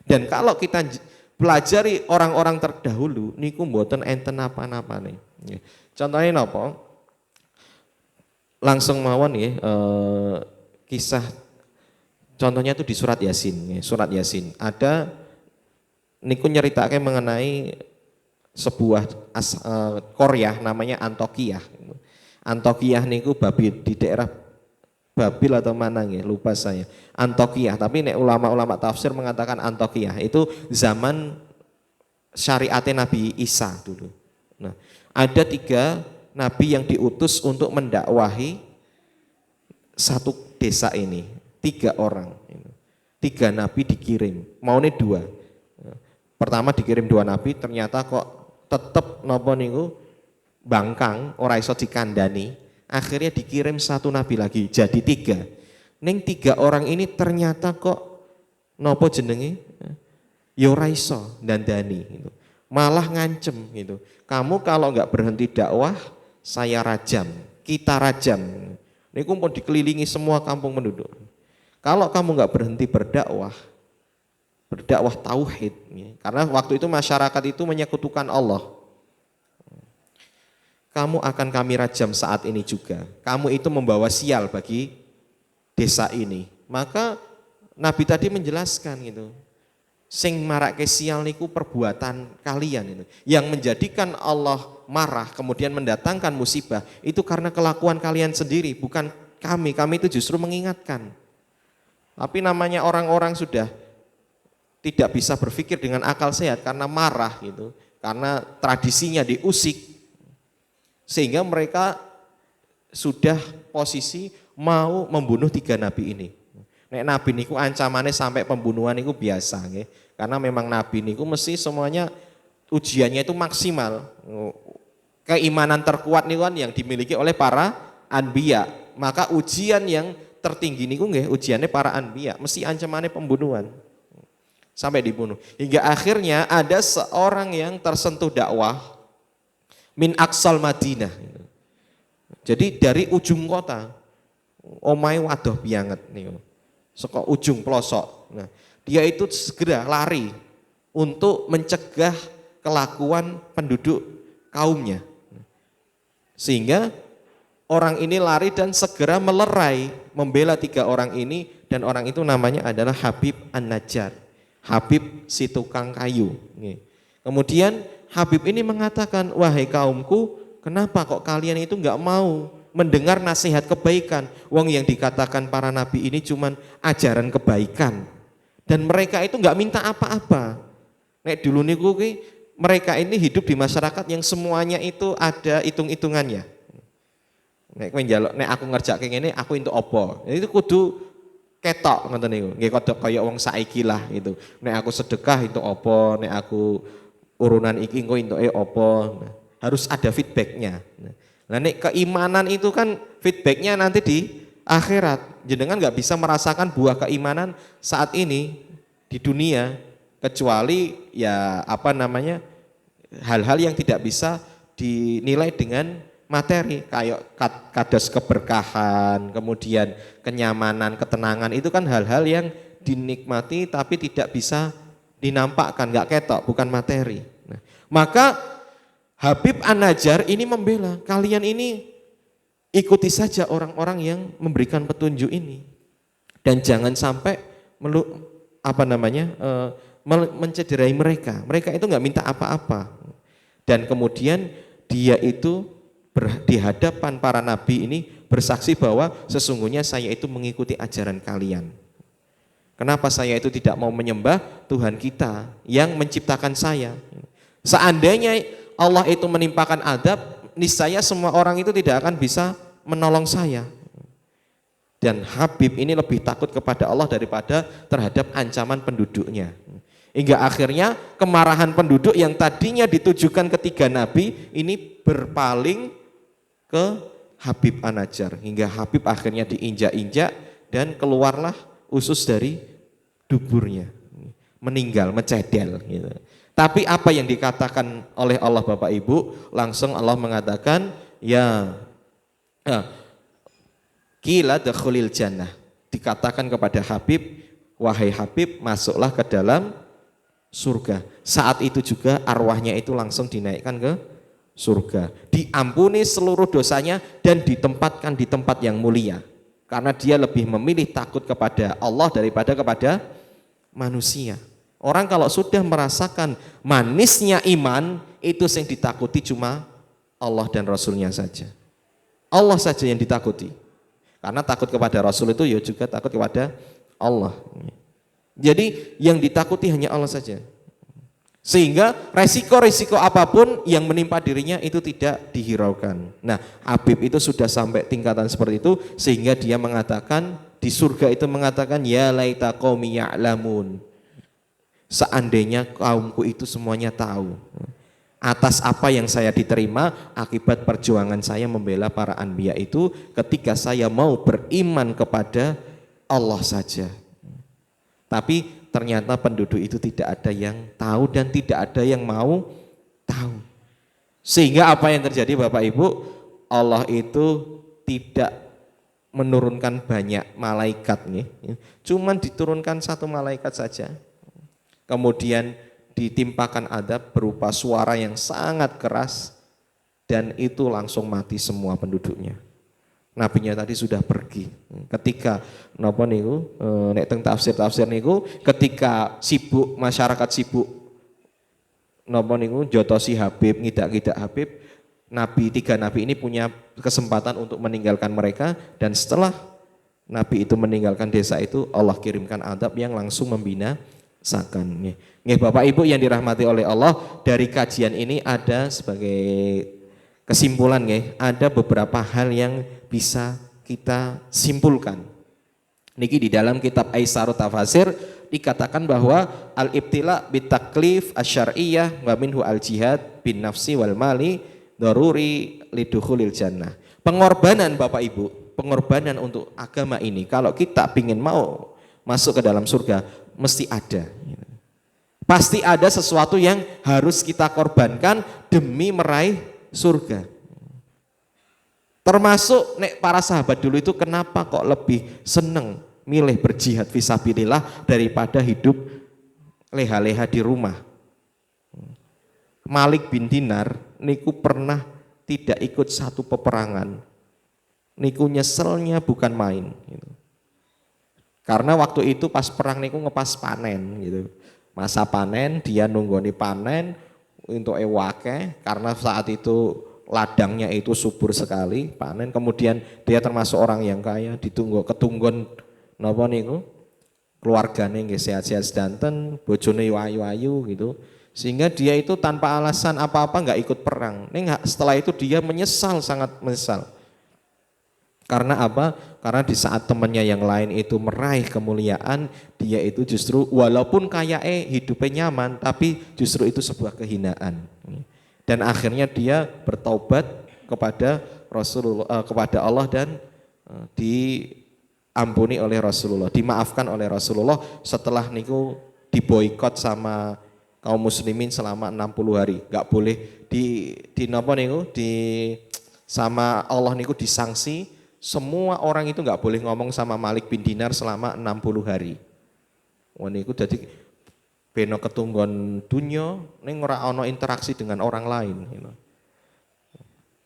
Dan kalau kita pelajari orang-orang terdahulu niku mboten enten apa-apa nih. Contohnya napa? Langsung mawon nggih kisah contohnya itu di surat Yasin. Surat Yasin ada niku nyeritake mengenai sebuah Korea namanya Antokiyah. Antokiyah niku di daerah Babil atau mana nggih, lupa saya. Antokiyah, tapi nek ulama-ulama tafsir mengatakan Antokiyah itu zaman syariatnya Nabi Isa dulu. Nah, ada 3 nabi yang diutus untuk mendakwahi satu desa ini 3 orang, 3 nabi dikirim, maunya 2. Pertama dikirim 2 nabi, ternyata kok tetep nopo niku bangkang, ora iso dikandani. Akhirnya dikirim 1 nabi lagi, jadi 3. Ning 3 orang ini ternyata kok nopo jenenge, ya ora iso dandani gitu. Malah ngancem gitu. Kamu kalau nggak berhenti dakwah, saya rajam, kita rajam. Ini pun dikelilingi semua kampung penduduk. Kalau kamu nggak berhenti berdakwah tauhid, karena waktu itu masyarakat itu menyekutukan Allah. Kamu akan kami rajam saat ini juga. Kamu itu membawa sial bagi desa ini. Maka Nabi tadi menjelaskan gitu. Sing marake sial niku perbuatan kalian itu. Yang menjadikan Allah marah kemudian mendatangkan musibah itu karena kelakuan kalian sendiri, bukan kami. Kami itu justru mengingatkan. Tapi namanya orang-orang sudah tidak bisa berpikir dengan akal sehat karena marah gitu. Karena tradisinya diusik. Sehingga mereka sudah posisi mau membunuh 3 nabi ini. Nek nabi niku ancamannya sampai pembunuhan niku biasa nggih. Karena memang nabi niku mesti semuanya ujiannya itu maksimal. Keimanan terkuat niku kan yang dimiliki oleh para anbiya. Maka ujian yang tertinggi niku nggih ujiannya para anbiya, mesti ancamannya pembunuhan. Sampai dibunuh. Hingga akhirnya ada seorang yang tersentuh dakwah min aqsal Madinah. Jadi dari ujung kota omahe wadoh pianget niku. Saka ujung pelosok. Nah, dia itu segera lari untuk mencegah kelakuan penduduk kaumnya. Sehingga orang ini lari dan segera melerai membela 3 orang ini, dan orang itu namanya adalah Habib An-Najjar. Habib si tukang kayu. Kemudian Habib ini mengatakan, wahai kaumku, kenapa kok kalian itu enggak mau mendengar nasihat kebaikan? Wong yang dikatakan para nabi ini cuman ajaran kebaikan. Dan mereka itu enggak minta apa-apa. Nek dulu niku mereka ini hidup di masyarakat yang semuanya itu ada hitung-hitungannya. Nek kowe njaluk, nek aku ngerjakke ngene aku entuk apa? Itu kudu ketok ngoten niku. Nggih kaya wong saiki lah gitu. Nek aku sedekah entuk apa, nek aku urunan iki engko entuke apa. Nah, harus ada feedbacknya. Nah, nek keimanan itu kan feedbacknya nanti di akhirat. Jenengan nggak bisa merasakan buah keimanan saat ini di dunia, kecuali ya hal-hal yang tidak bisa dinilai dengan materi, kayak kados keberkahan, kemudian kenyamanan, ketenangan, itu kan hal-hal yang dinikmati tapi tidak bisa dinampakkan, nggak ketok, bukan materi. Nah, maka Habib An-Najjar ini membela, kalian ini ikuti saja orang-orang yang memberikan petunjuk ini, dan jangan sampai mencederai mereka. Mereka itu nggak minta apa-apa. Dan kemudian dia itu di hadapan para nabi ini bersaksi bahwa sesungguhnya saya itu mengikuti ajaran kalian. Kenapa saya itu tidak mau menyembah Tuhan kita yang menciptakan saya? Seandainya Allah itu menimpakan adab, niscaya semua orang itu tidak akan bisa menolong saya. Dan Habib ini lebih takut kepada Allah daripada terhadap ancaman penduduknya. Hingga akhirnya kemarahan penduduk yang tadinya ditujukan ke 3 nabi ini berpaling ke Habib An-Najjar. Hingga Habib akhirnya diinjak-injak dan keluarlah usus dari duburnya. Meninggal, mencedel gitu. Tapi apa yang dikatakan oleh Allah Bapak Ibu, langsung Allah mengatakan qila dakhulil jannah. Dikatakan kepada Habib, wahai Habib, masuklah ke dalam surga. Saat itu juga arwahnya itu langsung dinaikkan ke surga. Diampuni seluruh dosanya dan ditempatkan di tempat yang mulia. Karena dia lebih memilih takut kepada Allah daripada kepada manusia. Orang kalau sudah merasakan manisnya iman, itu yang ditakuti cuma Allah dan Rasulnya saja. Allah saja yang ditakuti. Karena takut kepada Rasul itu ya juga takut kepada Allah. Jadi yang ditakuti hanya Allah saja. Sehingga resiko-resiko apapun yang menimpa dirinya itu tidak dihiraukan. Nah, Habib itu sudah sampai tingkatan seperti itu sehingga dia mengatakan di surga itu mengatakan ya laita qaumi ya'lamun. Seandainya kaumku itu semuanya tahu atas apa yang saya diterima akibat perjuangan saya membela para anbiya itu ketika saya mau beriman kepada Allah saja. Tapi ternyata penduduk itu tidak ada yang tahu dan tidak ada yang mau tahu. Sehingga apa yang terjadi Bapak Ibu, Allah itu tidak menurunkan banyak malaikat nih, cuman diturunkan satu malaikat saja. Kemudian ditimpakan adab berupa suara yang sangat keras dan itu langsung mati semua penduduknya. Nabinya tadi sudah pergi. Ketika napa niku nek teng tafsir niku ketika sibuk masyarakat sibuk napa niku jotosi Habib ngidak-ngidak Habib, tiga nabi ini punya kesempatan untuk meninggalkan mereka dan setelah nabi itu meninggalkan desa itu Allah kirimkan adab yang langsung membinasakan. Nggih Bapak Ibu yang dirahmati oleh Allah, dari kajian ini ada sebagai kesimpulan nggih, ada beberapa hal yang bisa kita simpulkan. Niki di dalam kitab Aisarut Tafasir dikatakan bahwa al-ibtila bitaklif asyariyah wa minhu al-jihad bin nafsi wal mali daruri lidukhulil jannah. Pengorbanan Bapak Ibu, pengorbanan untuk agama ini kalau kita ingin mau masuk ke dalam surga mesti ada. Pasti ada sesuatu yang harus kita korbankan demi meraih surga. Termasuk nek para sahabat dulu itu kenapa kok lebih seneng milih berjihad fisabilillah daripada hidup leha-leha di rumah. Malik bin Dinar niku pernah tidak ikut satu peperangan. Niku nyeselnya bukan main gitu. Karena waktu itu pas perang niku ngepas panen gitu. Masa panen dia nunggoni panen untuk ewake karena saat itu ladangnya itu subur sekali panen, kemudian dia termasuk orang yang kaya, ketunggon napa niku keluargane nggih sehat-sehat sedanten, bojone ayu-ayu gitu. Sehingga dia itu tanpa alasan apa-apa enggak ikut perang. Setelah itu dia menyesal, sangat menyesal. Karena apa? Karena di saat temannya yang lain itu meraih kemuliaan, dia itu justru walaupun kayaknya hidupnya nyaman, tapi justru itu sebuah kehinaan. Dan akhirnya dia bertaubat kepada Rasulullah, kepada Allah dan diampuni oleh Rasulullah, dimaafkan oleh Rasulullah setelah niku diboikot sama kaum muslimin selama 60 hari. Enggak boleh di napa niku sama Allah niku disanksi, semua orang itu enggak boleh ngomong sama Malik bin Dinar selama 60 hari. Wah niku jadi beno ketunggon dunya ning ora ana interaksi dengan orang lain gitu.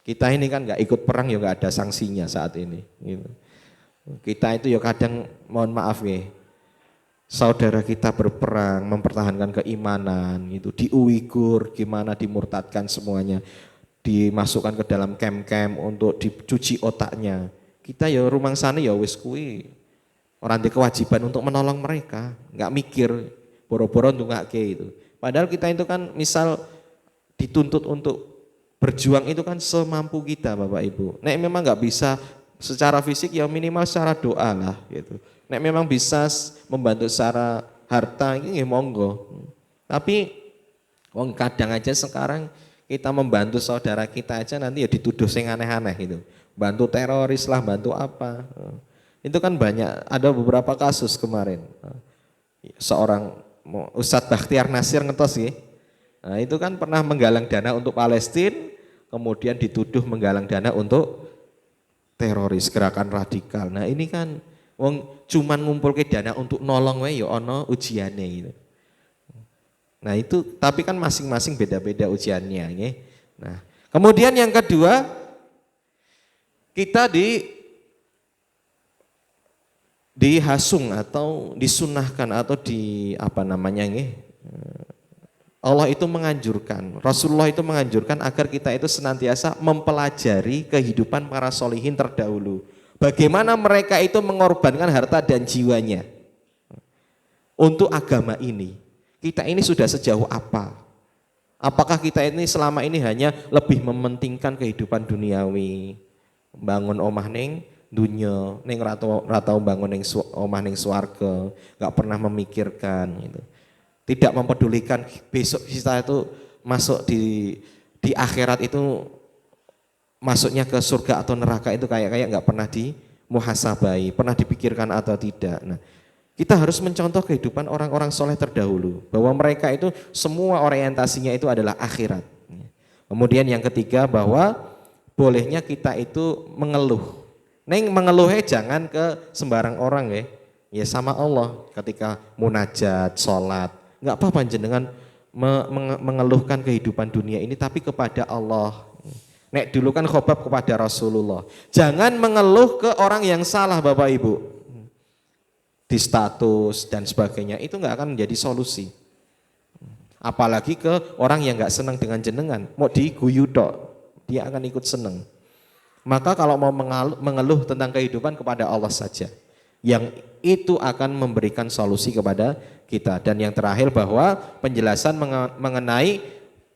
Kita ini kan enggak ikut perang ya enggak ada sanksinya saat ini gitu. Kita itu ya kadang mohon maaf ya, saudara kita berperang mempertahankan keimanan gitu, di Uighur gimana dimurtadkan semuanya, dimasukkan ke dalam kem-kem untuk dicuci otaknya. Kita ya rumangsane ya wis kuwi ora ndek kewajiban untuk menolong mereka, enggak mikir boro-boro ndongake itu. Padahal kita itu kan misal dituntut untuk berjuang itu kan semampu kita Bapak Ibu. Nek memang enggak bisa secara fisik ya minimal secara doa lah gitu. Nek memang bisa membantu secara harta ini ya monggo. Tapi wong kadang aja sekarang kita membantu saudara kita aja nanti ya dituduh sing aneh-aneh gitu. Bantu teroris lah, bantu apa. Itu kan banyak, ada beberapa kasus kemarin. Seorang Ustadz Bakhtiar Nasir ngetos ya. Nah, itu kan pernah menggalang dana untuk Palestina, kemudian dituduh menggalang dana untuk teroris, gerakan radikal. Nah, ini kan wong cuman ngumpulke dana untuk nolong wae ya ana ujiane gitu. Nah, itu tapi kan masing-masing beda-beda ujiannya nggih. Nah, kemudian yang kedua kita dihasung atau disunahkan atau Allah itu menganjurkan, Rasulullah itu menganjurkan agar kita itu senantiasa mempelajari kehidupan para solihin terdahulu. Bagaimana mereka itu mengorbankan harta dan jiwanya untuk agama ini. Kita ini sudah sejauh apa? Apakah kita ini selama ini hanya lebih mementingkan kehidupan duniawi, bangun omah ning dunya, ning ratau bangun ning omah ning swarga, nggak pernah memikirkan gitu. Tidak mempedulikan besok kita itu masuk di akhirat itu masuknya ke surga atau neraka itu kayak nggak pernah dimuhasabai, pernah dipikirkan atau tidak. Nah, kita harus mencontoh kehidupan orang-orang soleh terdahulu, bahwa mereka itu semua orientasinya itu adalah akhirat. Kemudian yang ketiga, bahwa bolehnya kita itu mengeluh. Neng mengeluhnya jangan ke sembarang orang ya sama Allah ketika munajat, sholat, nggak apa-apa jenengan mengeluhkan kehidupan dunia ini tapi kepada Allah. Nek dulu kan khobab kepada Rasulullah. Jangan mengeluh ke orang yang salah Bapak Ibu. Di status dan sebagainya itu nggak akan menjadi solusi. Apalagi ke orang yang nggak senang dengan jenengan, mau diguyu tok, dia akan ikut senang. Maka kalau mau mengeluh tentang kehidupan kepada Allah saja, yang itu akan memberikan solusi kepada kita. Dan yang terakhir bahwa penjelasan mengenai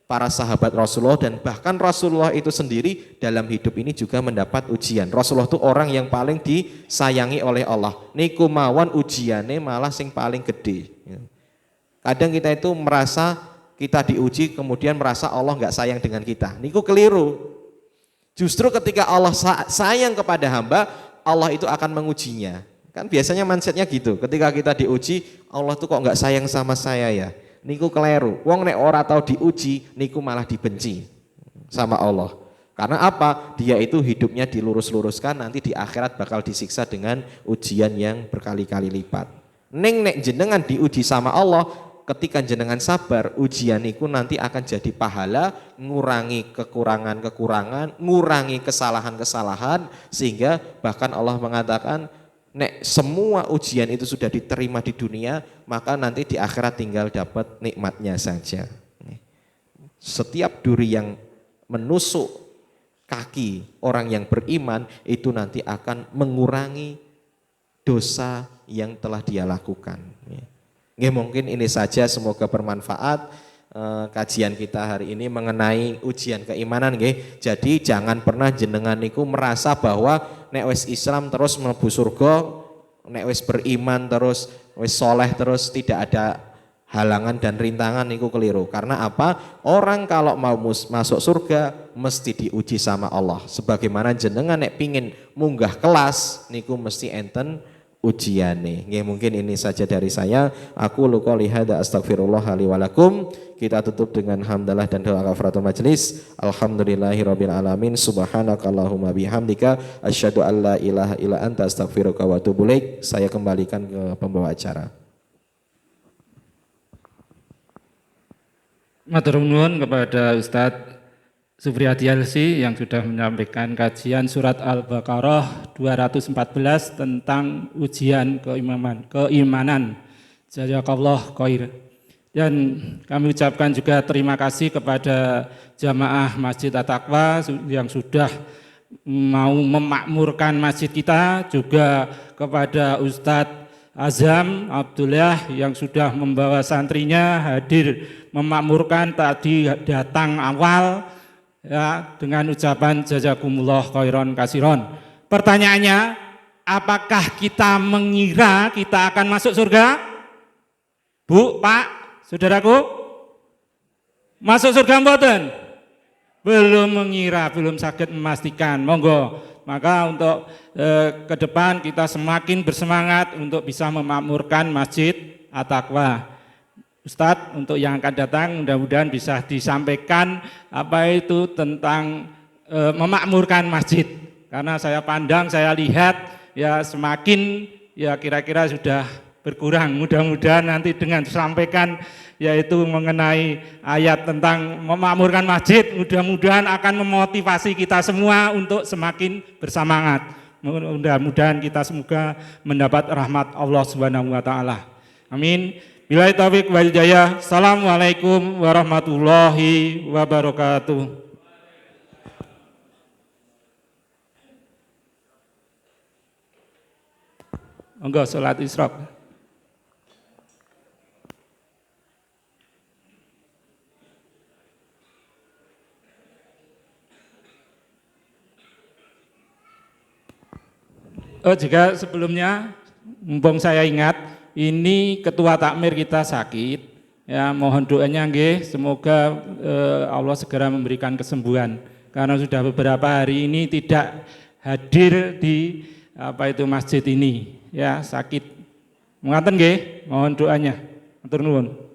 para sahabat Rasulullah dan bahkan Rasulullah itu sendiri dalam hidup ini juga mendapat ujian. Rasulullah itu orang yang paling disayangi oleh Allah. Niku mawon ujiannya malah sing paling gede. Kadang kita itu merasa kita diuji kemudian merasa Allah nggak sayang dengan kita. Niku keliru. Justru ketika Allah sayang kepada hamba, Allah itu akan mengujinya. Kan biasanya mindsetnya gitu. Ketika kita diuji, Allah tuh kok nggak sayang sama saya ya. Niku keliru. Wong nek ora tau diuji, niku malah dibenci sama Allah. Karena apa? Dia itu hidupnya dilurus-luruskan, nanti di akhirat bakal disiksa dengan ujian yang berkali-kali lipat. Nek jenengan diuji sama Allah, ketika jenengan sabar, ujian niku nanti akan jadi pahala, ngurangi kekurangan-kekurangan, ngurangi kesalahan-kesalahan, sehingga bahkan Allah mengatakan nek semua ujian itu sudah diterima di dunia, maka nanti di akhirat tinggal dapat nikmatnya saja. Setiap duri yang menusuk kaki orang yang beriman itu nanti akan mengurangi dosa yang telah dia lakukan. Mungkin ini saja, semoga bermanfaat kajian kita hari ini mengenai ujian keimanan nggih. Jadi jangan pernah jenengan niku merasa bahwa nek wis Islam terus mlebu surga, nek wis beriman terus wis soleh terus tidak ada halangan dan rintangan, niku keliru. Karena apa? Orang kalau mau masuk surga mesti diuji sama Allah. Sebagaimana jenengan nek pingin munggah kelas niku mesti enten ujiane. Nggih, mungkin ini saja dari saya. Aku qouli hadza astaghfirullah li wa lakum. Kita tutup dengan hamdalah dan doa kafaratul majelis. Alhamdulillahirabbil alamin. Subhanakallahumma bihamdika asyhadu an la ilaha illa anta astaghfiruka wa atubu ilaik. Saya kembalikan ke pembawa acara. Matur nuwun kepada Ustadz Supriyadi LC yang sudah menyampaikan kajian surat Al-Baqarah 214 tentang ujian keimanan. Jazakallah khair. Dan kami ucapkan juga terima kasih kepada jamaah Masjid At-Taqwa yang sudah mau memakmurkan masjid kita, juga kepada Ustadz Azam Abdullah yang sudah membawa santrinya hadir memakmurkan, tadi datang awal ya, dengan ucapan jazakumullah khairan kasiron. Pertanyaannya, apakah kita mengira kita akan masuk surga? Bu, Pak, saudaraku, masuk surga mboten? Belum mengira, belum sakit memastikan. Monggo, maka untuk ke depan kita semakin bersemangat untuk bisa memakmurkan Masjid At-Taqwa. Ustadz, untuk yang akan datang mudah-mudahan bisa disampaikan apa itu tentang memakmurkan masjid. Karena saya pandang, saya lihat ya semakin ya kira-kira sudah berkurang. Mudah-mudahan nanti dengan disampaikan yaitu mengenai ayat tentang memakmurkan masjid, mudah-mudahan akan memotivasi kita semua untuk semakin bersemangat. Mudah-mudahan kita semoga mendapat rahmat Allah Subhanahu wa taala. Amin. Billahi taufiq wal hidayah. Assalamualaikum warahmatullahi wabarakatuh. Monggo salat Isra. Juga sebelumnya, mumpung saya ingat, ini ketua takmir kita sakit, ya mohon doanya nggih, semoga Allah segera memberikan kesembuhan. Karena sudah beberapa hari ini tidak hadir di masjid ini, ya sakit. Mengaten nggih, mohon doanya. Matur nuwun.